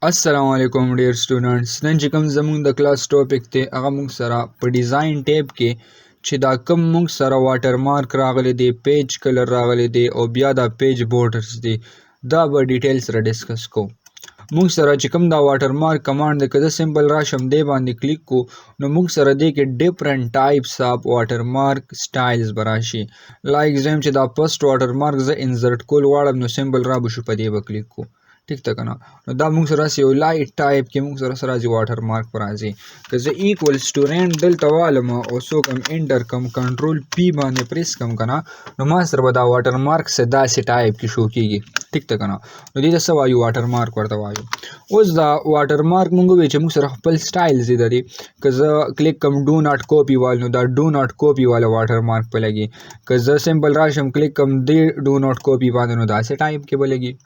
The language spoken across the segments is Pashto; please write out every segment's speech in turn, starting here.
السلام علیکم ډیر سټوډنټس نن چې کوم زموږ د کلاس ټاپک دی هغه موږ سره په ډیزاین ټیب کې چې دا کوم موږ سره واټر مارک راغلی دی پیج کلر راغلی دی او بیا دا پیج بورډرز دی دا به ډیټیل سره ډسکس کوو موږ سره چې کوم دا واټر مارک کمانډ دی که زه سمپل راشم دی باندې کلیک کو نو موږ سره دی کې ډیفرنٹ ټایپس اف واټر مارک سټایلز به راشي لایک زه چې دا فرست واټر مارک زه انزرټ کول غواړم نو سمپل را به شو په دې به کلیک کو ٹھیک ده کنه نو دا موږ سره یو لایټ ټایپ کې موږ سره راځي واټر مارک پر راځي که زه ایکوال سټوډنټ دلته والم او سو کم انټر کم کنټرول پی باندې پریس کم کنه نو ما سره به دا واټر مارک سدا سي ټایپ کې شو کیږي ٹھیک ده کنه نو دې څه وایو واټر مارک ورته وایو اوس دا واټر مارک موږ وی چې موږ سره خپل سټایل زی دري که زه کلیک کم ډو ناٹ کاپی وال نو دا ډو ناٹ کاپی والا واټر مارک په لګي که زه سمپل راشم کلیک کم دی ډو ناٹ کاپی باندې نو دا سي ټایپ کې بلګي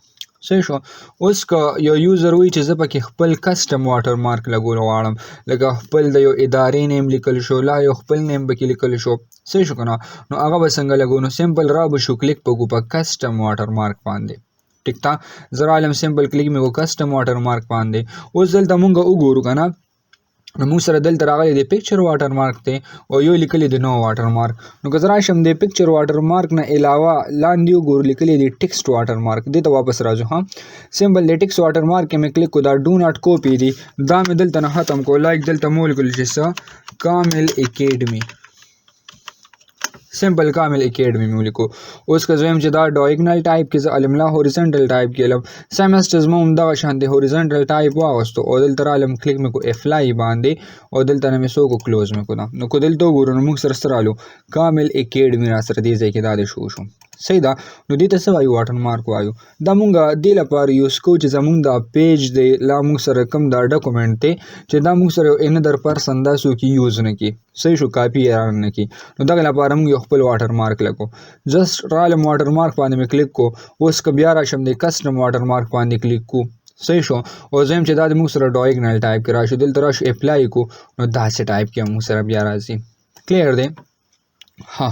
صحیح شو اوس که یو یوزر وی چې زه پکې خپل کسټم واټر مارک لګول غواړم لکه خپل د یو ادارې نیم لیکل شو لا یو خپل نیم پکې لیکل شو صحیح شو کنه نو هغه به څنګه لګو نو سمپل را به شو کلیک پکو په کسټم واټر مارک باندې ټیک تا زه رالم سمپل کلیک مې کو کسټم واټر مارک باندې اوس دلته مونږ وګورو کنه نو موږ سره دلته راغلی دی پکچر واټر مارک دی او یو لیکلی دی نو واټر مارک نو که زه راشم دی پکچر واټر مارک نه علاوه لاندې وګورو لیکلی دی ټیکسټ واټر مارک دې ته واپس راځو ها سمپل دی ټیکسټ واټر مارک کې مې کلیک کو دا ډو ناٹ کاپی دی دا مې دلته نه ختم کو لایک دلته مول کول چې څه کامل اکیډمي سمپل کامل اکیډمي مې ولیکو اوس که زه یم چې دا ډایګنل ټایپ کې زه علم لا هوریزنټل ټایپ کې علم سیمسټرز مو همدغه شان دی هوریزنټل ټایپ واغوستو او دلته رالم کلیک مې کو اپلای باندې او دلته نه مې څو کو کلوز مې کو نو کو دلته وګورو نو موږ سره رالو کامل اکیډمي را سره دې ځای کې دا د شو صحیح ده نو دې ته څه وایو واټر مارک وایو دا مونږ دې لپاره یوز کوو چې زمونږ دا پیج دی لا مونږ سره کوم دا ډاکومنټ دی چې دا مونږ سره یو انادر پرسن دا څوک یوز نه کړي صحیح شو کاپي ران نه کړي نو دغه لپاره مونږ یو خپل واټر مارک لګو جسټ رالم واټر مارک باندې مې کلیک کو اوس که بیا راشم د کسټم واټر مارک باندې کلیک کو صحیح شو او زه یم چې دا د موږ سره ډایګنل ټایپ کې راشو دلته راشو اپلای کو نو داسې ټایپ کې موږ سره بیا راځي کلیر دی ها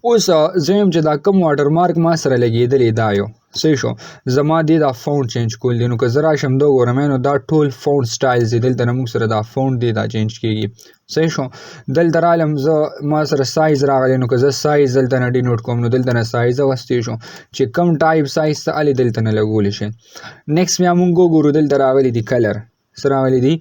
اوس زه یم چې دا کوم واټر مارک ما سره لګېدلی دا یو صحیح شو زما دې دا فونټ چینج کول دی نو که زه راشم دا وګورم نو دا ټول فونټ سټایلز دی دلته نه موږ سره دا فونټ دی دا چینج کېږي صحیح شو دلته رالم زه ما سره سایز راغلی نو که زه سایز دلته نه ډینوټ کوم نو دلته نه سایز اغوستی شو چې کم ټایپ سایز ته هلې دلته نه لګولی شي نیکسټ بیا موږ وګورو دلته راغلی دی کلر څه راغلی دی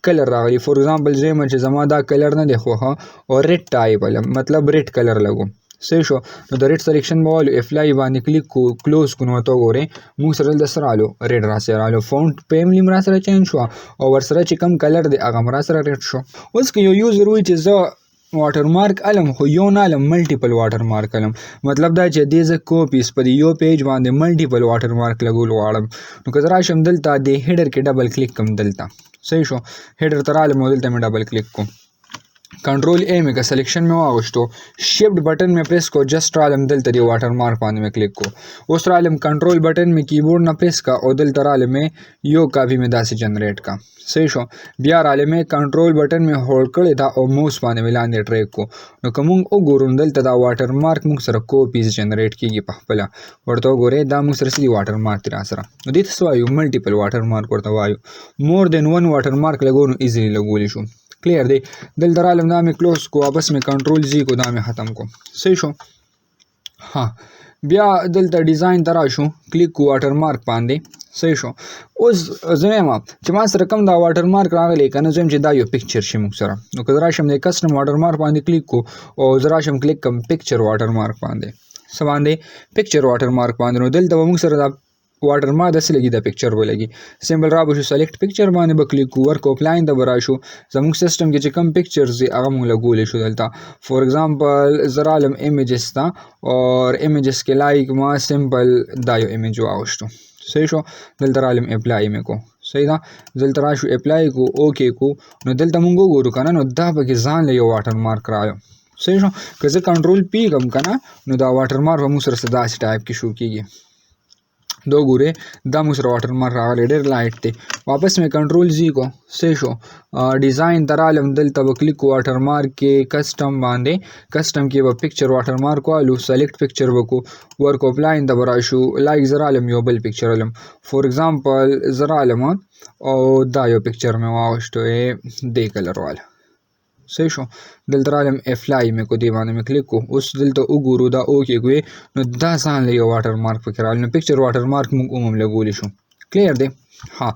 کلر راغلی فور ایگزامپل زه یم چې زما دا کلر نه دی خوښه او ریډ ټایپ علم مطلب ریډ کلر لګو صحیح شو نو د ریډ سلیکشن به والو اپلای باندې کلیک کو کلوز کو نو ته وګورئ موږ سره دلته څه رالو ریډ راسره رالو فونټ فیملی م راسره چینج شوه او ورسره چې کم کلر دی هغه م راسره ریډ شو اوس که یو یوزر وایي چې زه واټر مارک علم خو یو نه علم ملټیپل واټر مارک علم مطلب دا چې دې زه کوپیس په دې یو پیج باندې ملټیپل واټر مارک لګول غواړم نو که زه راشم دلته د هیډر کې ډبل کلیک کوم دلته صحیح شو هیډر ته رالم او دلته مې ډبل کلیک کوم کنټرول ای مې که سلیکشن مې واغوشتو شیفټ بټن مې پریس کو جسټ رالم دلته دی واټر مارک باندې مې کلیک کو اوس رالم کنټرول بټن مې کیبورډ نه پریس کا او دلته رالم مې یو کاپی مې داسې جنریټ کا صحیح شو بیا رالم مې کنټرول بټن مې هولډ کړی دا او موس باندې مې لاندې ټریک کو نو که مونږ وګورو دلته دا واټر مارک مونږ سره کوپیز جنریټ کیږي په خپله ورته وګورئ دا مونږ سره څه دي واټر مارک دی راسره نو دې ته څه وایو ملټیپل واټر مارک ورته وایو مور دین ون واټر مارک لګو نو ایزیلی لګولی شو کلیر دی دلته رالم دا مې کلوز کو واپس مې کنټرول زی کو دا مې ختم کو صحیح شو ها بیا دلته ډیزاین ته راشو کلیک کو واټر مارک باندې صحیح شو اوس زه یم چې ما سره کوم دا واټر مارک راغلی که نه زه یم چې دا یو پکچر شي موږ سره نو که زه راشم د کسټم واټر مارک باندې کلیک کو او زه راشم کلیک کوم پکچر واټر مارک باندې څه باندې پکچر واټر مارک باندې نو دلته به موږ سره دا واټر مارک داسې لګي دا پکچر به لګي سمپل را به شو سلیکټ پکچر باندې به کلیک کو ورک اپلاین ته به راشو زموږ سیسټم کې چې کم پکچرز دي هغه موږ لګولی شو دلته فور ایگزامپل زه رالم امیجز ته اور امیجز کې لایک ما سمپل دا یو امیج واغوشتو صحیح شو دلته رالم اپلای مې کو صحیح ده دلته راشو اپلای کو اوکې کو نو دلته مونږ وګورو که نه نو دا پکې ځان له یو واټر مارک راغلو صحیح شو که زه کنټرول پی کړم که نه نو دا واټر مارک به مونږ سره داسې ټایپ کې شو کېږي دا ګورئ دا موږ سره واټر مارک راغلی ډېر لایټ دی. واپس مې کنټرول زی کو صحیح شو. ډیزاین ته رالم دلته به کلیک واټر مارک کې کسټم باندې کسټم کې به پکچر واټر مارک والو سلیکټ پکچر وکړو ورک اپ لاین ته به راشو لایک زه رالم یو بل پکچر علم فور ایگزامپل زه رالم او دا یو پکچر مې واغوشتو دې کلر والا صحیح شو. دلته رالم اپلای مې کو دې باندې مې کلیک کو اوس دلته وګورو دا اوکې کوې نو دا ځان له یو واټر مارک پکې راغلی نو پکچر واټر مارک موږ عموم لګولی شو. کلیر دی. ها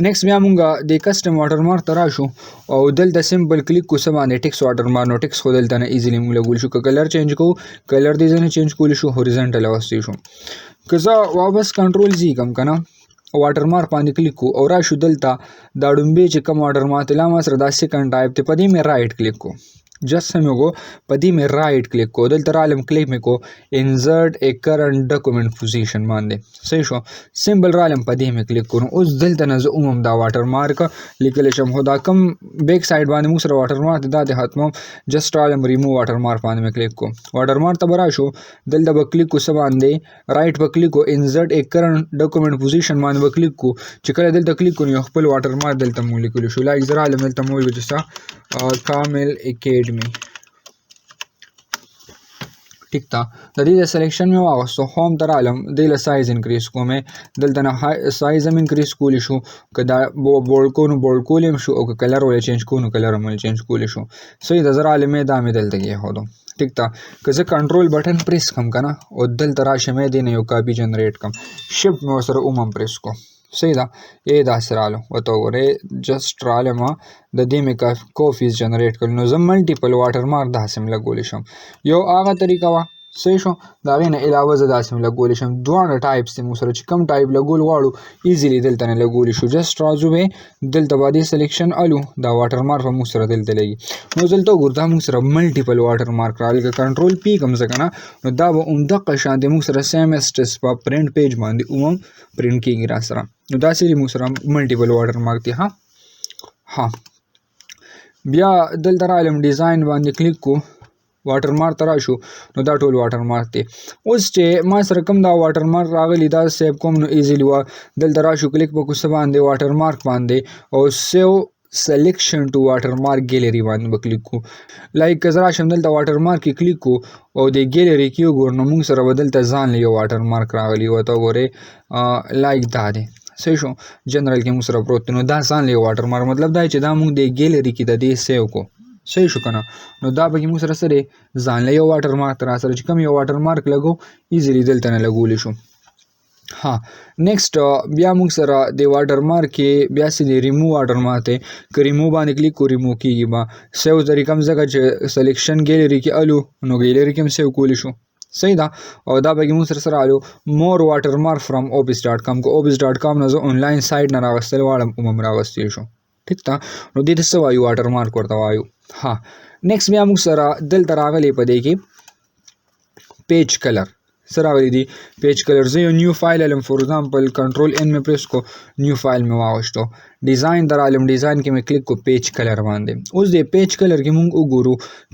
نیکسټ بیا مونږ د کسټم واټر مارک ته راشو او دلته سمپل کلیک کو څه باندې ټیکس واټر مارک نو ټیکس خو دلته نه ایزیلی موږ لګولی شو. که کلر چینج کوو کلر دې ځینې چینج کولی شو هوریزنټل اغوستی شو. که زه واپس کنټرول زی کم که نه واټر مارک باندې کلیک کو او راشو دلته دا ډومبې چې کوم واټر مارک دی لا ما سره دا سیکنډ ټایپ دی په دې مې رایټ کلیک کو جست سم کو په دې مې رایټ کلیک کو دلته رالم کلیک مې کو انسرټ ا کرنٹ ډاکومنٹ پوزیشن باندې صحیح شو. سمبل رالم په دې مې کلیک کړو اوس دلته نه زه عموم دا واټر مارک لیکلی شم خو دا کم بیک سایډ باندې موږ سره واټر مارک دی دا د ختموم جست رالم ریموو واټر مارک باندې مې کلیک کو واټر مارک ته به راشو دلته به کلیک کو څه باندې رایټ به کلیک کو انسرټ ا کرنٹ ډاکومنٹ پوزیشن باندې به کلیک کو چې کله دلته کلیک کو نو خپل واټر مارک دلته مو لیکلی شو لایک زه رالم دلته مو ویل چې کامل اکیډمي ټیک تا د دې د سلیکشن مې واغوستو هوم ته رالم دې له سایز انکریز کوم دلته نه سایز هم انکریز کولی شو که دا بولډ کو نو بولډ کولی هم شو او که کلر ولې چینج کو نو کلر هم ولې چینج کولی شو. صحیح ده زه رالم دا مې دلته کېښودو ټیک تا. که زه کنټرول بټن پریس کړم که نه او دلته راشم دې نه یو کاپي جنریټ کړم شفټ مې ورسره هم پریس کو صحیح ده داسې رالو ورته وګورئ جسټ رالم د دې مې کوفیز جنریټ کړل نو زه ملټیپل واټر مارک داسې هم لګولی شم یو هغه طریقه وه صحیح شو. د هغې نه علاوه زه داسې هم لګولی شم دواړه ټایپس دي موږ سره چې کوم ټایپ لګول غواړو ایزیلی دلته نه لګولی شو جسټ راځو به دلته به دې سلیکشن الو دا واټر مارک به موږ سره دلته لګي نو دلته وګورو دا موږ سره ملټیپل واټر مارک راغلی که کنټرول پی کړم زه که نه نو دا به همدغه شانتې موږ سره سیم اسټس په پرنټ پیج باندې عموم پرنټ کېږي را سره نو داسې موږ سره ملټیپل واټر مارک دی. ها بیا دلته رالم ډیزاین باندې کلیک کو واټر مارک ته راشو نو دا ټول واټر مارک دی. اوس چې ما سره کوم دا واټر مارک راغلی دا سیو کوم نو ایزیلی وه دلته راشو کلیک به کو څه باندې واټر مارک باندې او سیو سلیکشن ټو واټر مارک ګیلری باندې به کلیک کو لایک که زه راشم دلته واټر مارک کې کلیک کو او د ګیلری کې وګورو نو موږ سره به دلته ځان له یو واټر مارک راغلی ورته وګورئ لایک دا دی صحیح شو. جنرال کې موږ سره پروت نو دا ځان له یو واټر مارک مطلب دا چې دا موږ د ګیلری کې د دې سیو کو صحیح شو که نه نو دا پکې موږ سره څه دی ځان له یو واټر مارک ته را سره چې کوم یو واټر مارک لګو ایزیلی دلته نه لګولی شو. ها نیکسټ بیا موږ سره د واټر مارک کې بیا څه دی ریموو واټر مارک دی که ریموو باندې کلیک کو ریموو کېږي به سیو طریقه هم ځکه چې سلیکشن ګیلري کې الو نو ګیلري کې هم سیو کولی شو صحیح ده او دا پکې موږ سره الو مور واټر مارک فرام اوبس ډاټ کام که اوبس ډاټ کام نه زه آنلاین سایټ نه راوستل غواړم عموم راوستی شو ټیک ده نو دې ته څه وایو واټر مارک ورته وایو. ها نیکسټ بیا موږ سره دلته راغلی په دې کې پیج کلر څه راغلی دی پیج کلر زه یو نیو فایل علم فور ایگزامپل کنټرول ان مې پریس کو نیو فایل مې واغوشتو ډیزاین ته رالم ډیزاین کې مې کلیک کو پیج کلر باندې اوس د پیج کلر کې موږ وګورو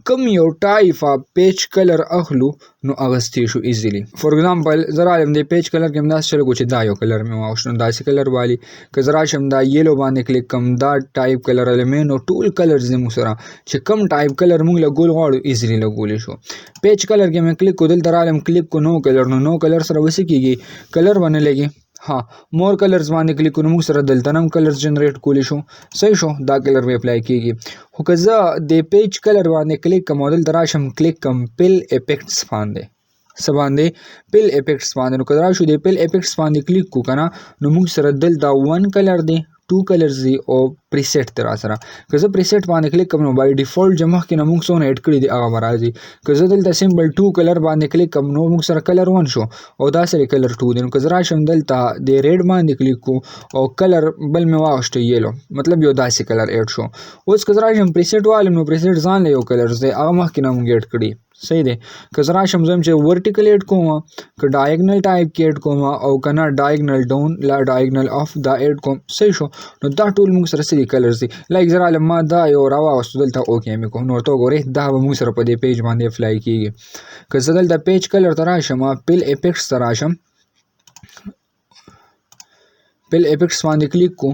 کوم یو ټایپ پیج کلر اخلو نو اغستی شو ایزیلی فور ایگزامپل زه رالم د پیج کلر کې هم داسې چلو چې دا یو کلر مې واغوشتو داسې کلر والی که زه راشم دا یلو باندې کلیک کم دا ټایپ کلر علمې نو ټول کلرز دی موږ سره چې کوم ټایپ کلر موږ لګول غواړو ایزیلی لګولی شو. پیج کلر کې مې کلیک کو دلته رالم کلیک کو نو کلر نو کلر سره وسې کېږي کلر باندې لګي. ها مور کلرز باندې کلیک کو نو موږ سره دلته هم کلرز جنریټ کولی شو صحیح شو دا کلر به اپلای کېږي. خو که زه د پیج کلر باندې کلیک کوم او دلته راشم کلیک کوم پل افیکټس باندې څه باندې پل افیکټس باندې نو که راشو د پل افیکټس باندې کلیک کو که نه نو موږ سره دلته 1 کلر دی 2 کلرز دی او پریسیټ دی را سره که زه پریسیټ باندې کلیک کوم نو بای ډیفالټ چې مخکې نه موږ څونه ایډ کړي دي هغه به راځي. که زه دلته سمبل 2 کلر باندې کلیک کوم نو موږ سره کلر 1 شو او دا سره کلر 2 دی نو که زه راشم دلته د ریډ باندې کلیک کو او کلر بل مې واغوشته یلو مطلب یو داسې کلر ایډ شو. اوس که زه راشم پریسیټ والم نو پریسیټ ځان له یو کلرز دی هغه مخکې نه موږ ایډ کړي صحیح دی. که زه راشم زه هم چې ورټیکل ایډ کوم که ډایګنل ټایپ کې ایډ کوم او که نه ډایګنل ډاون لا ډایګنل اف دا ایډ کوم صحیح شو نو دا ټول موږ سره څه دي کلرز دي لایک زه رالم ما دا یو راواغوستو دلته اوکې مې کوم نو ورته وګورئ دا به موږ سره په دې پیج باندې اپلای کېږي. که زه دلته پیج کلر ته راشم پل افیکټس ته راشم پیل افیکټس باندې کلیک کو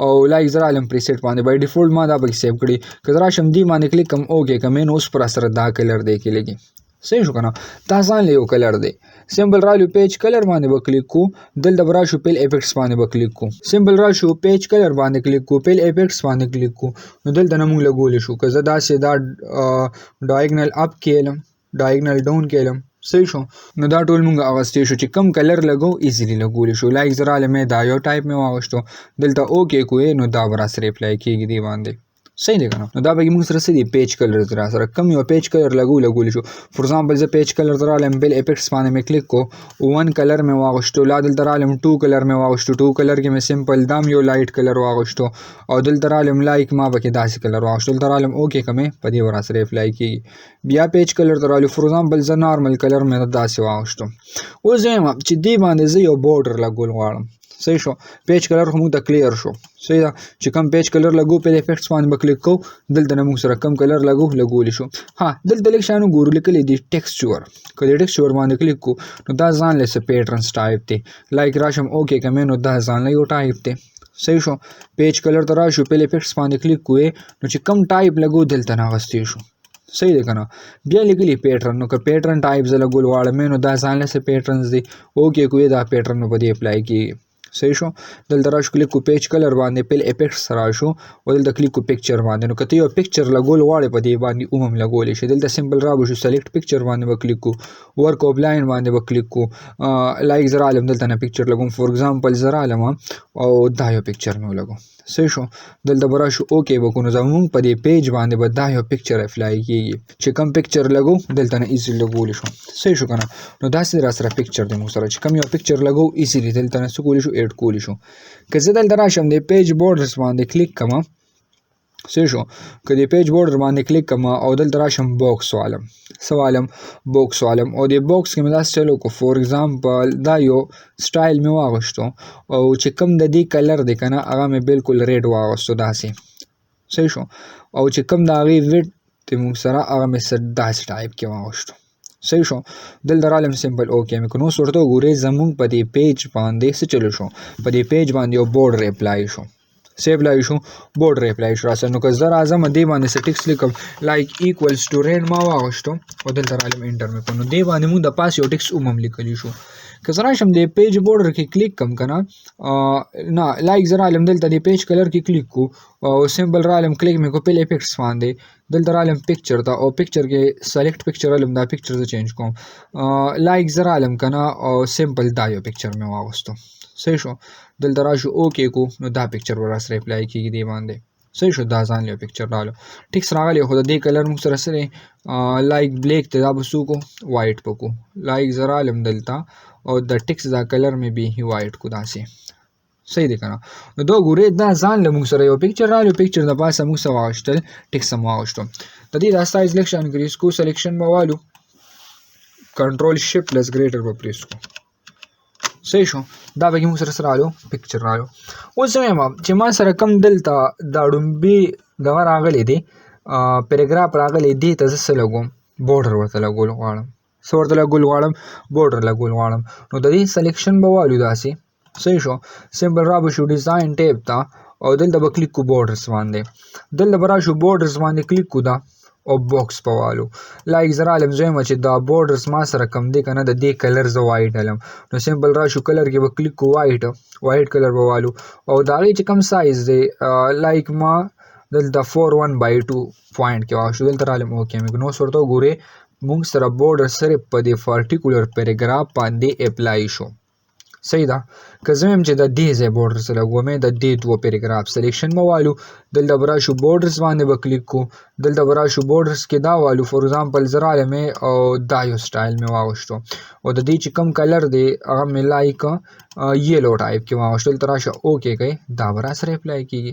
او لایک زه رالم پریسیټ باندې بای ډیفولټ ما دا پکې سیو کړي که زه راشم دې باندې کلیک کوم اوکې کوم نو اوس پر سره دا کلر دی کې لګي صحیح شو کنه دا ځان له یو کلر دی سمبل رالو پیج کلر باندې به کلیک کو دلته به راشو پیل افیکټس باندې به کلیک کو سمبل راشو پیج کلر باندې کلیک کو پیل افیکټس باندې کلیک کو نو دلته نه موږ لګول شو که زه داسې دا ډایګنل اپ کېلم ډایګنل ډاون کېلم صحیح شو نو دا ټول موږ اغوستی شو چې کم کلر لګو ایزیلی لګولی شو لایک زه راله مې دا یو ټایپ مې واغوشتو دلته اوکې کوې نو دا به راسره اپلای کېږي دې باندې صحیح دی که نه نو دا پکې موږ سره څه دي پیج کلر را سره کم یو پیج کلر لګولی شو فور ایگزامپل زه پیج کلر ته رالم بیل افیکټس باندې مې کلیک کو 1 کلر مې واغوشتو لا دلته رالم 2 کلر مې واغوشتو 2 کلر کې مې سمپل دام یو لایټ کلر واغوشتو او دلته رالم لایک ما پکې داسې کلر واغوشتو دلته رالم اوکې کمې په دې به راسره اپلای کېږي بیا پیج کلر ته رالو فور ایگزامپل زه نارمل کلر مې داسې واغوشتو اوس زه یم چې دې باندې زه یو بورډر لګول غواړم صحیح شو پیج کلر خو موږ ته کلیر شو صحیح ده چې کم پیج کلر لګو پیل افیکټس باندې به کلیک کوو دلته نه موږ سره کم کلر لګولی شو ها دلته لږ شیانو ګورو لیکلی دي ټیکسچر که دې ټیکسچر باندې کلیک کوو نو دا ځان له څه پیټرنس ټایپ دی لایک راشم اوکې کومې نو دا ځان له یو ټایپ دی صحیح شو پیج کلر ته راشو پیل افیکټس باندې کلیک کوې نو چې کم ټایپ لګو دلته نه اغوستی شو صحیح دی که نه بیا لیکلي پیټرن نو که پیټرن ټایپ زه لګول غواړم نو دا ځان له څه پیټرنز دی اوکې کوې دا پیټرن نو په دې اپلای کېږي صحیح شو دلته راشو کلیک کو پیج کلر باندې پیل افیکټس راشو او دلته کلیک کو پکچر باندې نو که ته یو پکچر لګول غواړې په دې باندې هم لګولی شي دلته سمپل رابشو سلیکټ پکچر باندې به کلیک کو ورک آف لاین باندې به کلیک کو لایک زه رالم دلته نه پکچر لګوم فور ایگزامپل زه رالم او دا یو پکچر مې ولګوم صحیح شو دلته به راشو اوکې به کړو زموږ په دې پیج باندې به دا یو پکچر اپلای کېږي چې کم پکچر لګو دلته نه ایزیلی لګولی شو صحیح شو که نه نو داسې را سره پکچر دی موږ سره چې کم یو پکچر لګو ایزیلی دلته نه څه کولی شو ایډ کولی شو که زه دلته راشم د پیج بورډرز باندې کلیک کړم صحیح شو که د پیج بورډر باندې کلیک کړم او دلته راشم باکس والم څه والم باکس والم او د باکس کې مې داسې چل وکړو فور ایگزامپل دا یو سټایل مې واغوشتو او چې کوم د دې کلر دی که نه هغه مې بالکل ریډ واغوستو داسې صحیح شو او چې کوم د هغې ویډ دی موږ سره هغه مې داسې ټایپ کې واغوشتو صحیح شو دلته رالم سمپل اوکې مې کړو نو اوس ورته وګورئ زموږ په دې پیج باندې څه چلو شو په دې پیج باندې یو بورډر اپلای شو څه اپلای شو بورډر اپلای شو راسره نو که زه راځم دې باندې څه ټکس لیکم لایک ایکولز ټو ریډ ما واغوشتو او دلته رالم انټر مې کړو نو دې باندې موږ د پاس یو ټکس هم لیکلی شو که زه راشم د پیج بورډر کې کلیک کړم که نه نه لایک زه رالم دلته د پیج کلر کې کلیک کو او سمپل رالم کلیک مې کو پیل افیکټس باندې دلته رالم پکچر ته او پکچر کې سلیکټ پکچر رالم دا پکچر زه چینج کوم لایک زه رالم که نه او سمپل دا یو پکچر مې واغوستو صحیح شو دلته راشو اوکې کو نو دا پکچر به راسره اپلای کېږي دې باندې صحیح شو دا ځان یو پکچر رالو ټیکس راغلی خو د دې کلر موږ سره څه دی لایک بلیک دی دا به څه وکړو وایټ به کړو لایک زه رالم دلته او د ټیکس دا کلر مې بیخي وایټ کو داسې صحیح دی که نه نو دا ګورئ دا ځان له موږ سره یو پکچر راغلی پکچر د پاسه موږ څه واغوشتل ټیکس هم واغوشتو د دې دا سایز لږ شان انکریز کو سلیکشن به والو کنټرول شفټ پلس ګریټر به پریس کو صحیح شو دا پکې موږ سره رالو پکچر رالو اوس زه وایم چې ما سره کم دلته دا ډومبې دغه راغلی دی پیراګراف راغلی دی ته زه څه لګوم بورډر ورته لګول غواړم څه ورته لګول غواړم بورډر لګول غواړم نو د دې سلیکشن به والو داسې صحیح شو سمپل را به شو ډیزاین ټیب ته او دلته به کلیک کو بورډرز باندې دلته به راشو بورډرز باندې کلیک کو دا او باکس په والو لایک زه رالم زه وایم چې دا بورډرز ما سره کم دی که نه د دې کلر زه وایټ علم نو سمپل راشو کلر کې به کلیک کو وایټ کلر به والو او د هغې چې کم سایز دی لایک ما دلته 4:1/2 پوینټ کې واغوشتو دلته رالم اوکې مې نو اوس ورته وګورئ موږ سره بورډر صرف په دې پارټیکولر پیراګراف باندې اپلای شو صحیح ده که زه وایم چې د دې ځای بورډر څه لګوم د دې دوه پیراګراف سلیکشن به والو دلته به راشو بورډرز باندې به کلیک کو دلته به راشو بورډرز کې دا والو فور ایگزامپل زه رالم او دا یو سټایل مې واغوشتو او د دې چې کم کلر دی هغه مې لایک یلو ټایپ کې واغوشتو دلته راشه اوکې کوئ دا به راسره اپلای کېږي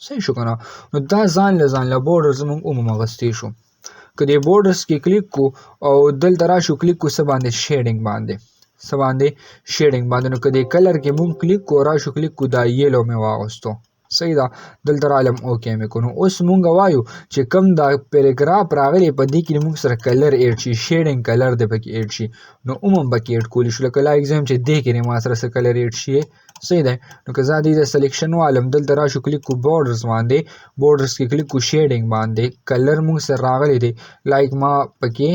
صحیح شو که نه نو دا ځان له بورډرز موږ هم اغوستی شو که دې بورډرز کې کلیک کو او دلته راشو کلیک کو څه باندې شیډینګ باندې نو که دې کلر کې مونږ کلیک کو راشو کلیک کو دا یلو مې واغوستو صحیح ده. دلته رالم اوکې مې کړو. اوس مونږ وایو چې کوم دا پیراګراف راغلی په دې کې مونږ سره کلر ایډ شي، شیډینګ کلر دې پکې ایډ شي، نو عموم پکې ایډ کولی شو. لکه لایک زه یم چې دې کې ما سره څه کلر ایډ شي. صحیح دی. نو که زه دې سلیکشن والم دلته راشو کلیک کو بورډرز باندې، بورډرز کې کلیک کو شیډینګ باندې، کلر مونږ سره راغلی دی لایک ما پکې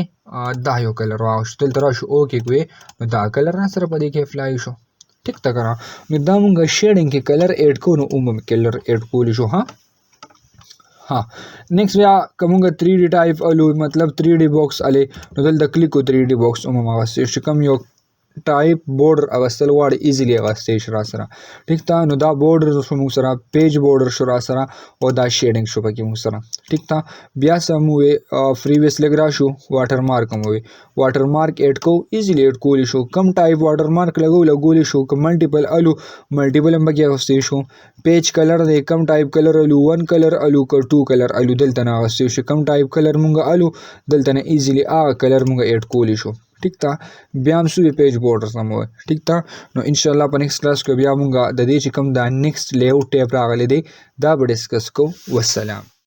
دا یو کلر واغوشت. دلته راشو اوکې کوې نو دا کلر را سره په دې کې اپلای شو. ټیک ده که نه؟ نو دا مونږ شیډینګ کې کلر ایډ کوو نو عموم کلر ایډ کولی شو. ها نیکسٹ بیا که مونږ 3D ټایپ الو مطلب 3D باکس الې نو دلته کلیک کو 3D باکس عموم اغوستی شي. کوم یو ټایپ بورډر اغوستل غواړي ایزیلی اغوستی شي را سره. ټیک ده. نو دا بورډر شو مونږ سره، پیج بورډر شو را سره، او دا شیډینګ شو پکې مونږ سره. ټیک ده. بیا څه مو وې پریویس لږ راشو واټر مارک هم وې، واټر مارک ایډ کوو ایزیلی ایډ کولی شو. کم ټایپ واټر مارک لګولی شو، که ملټیپل الو ملټیپل هم پکې اغوستی شو. پیج کلر دی کم ټایپ کلر الو، 1 کلر الو که 2 کلر الو دلته نه اغوستی شي. کم ټایپ کلر مونږ الو دلته نه ایزیلی هغه کلر مونږ ایډ کولی شو. ټیک ده. بیا هم سو پیج بورډرز هم وای. ټیک ده. نو ان شاء الله په نیکسٹ کلاس کې بیا مونږ د دې چې کوم دا نیکسٹ لیاوټ ټیپ راغلی دی دا به ډسکس کوو. والسلام.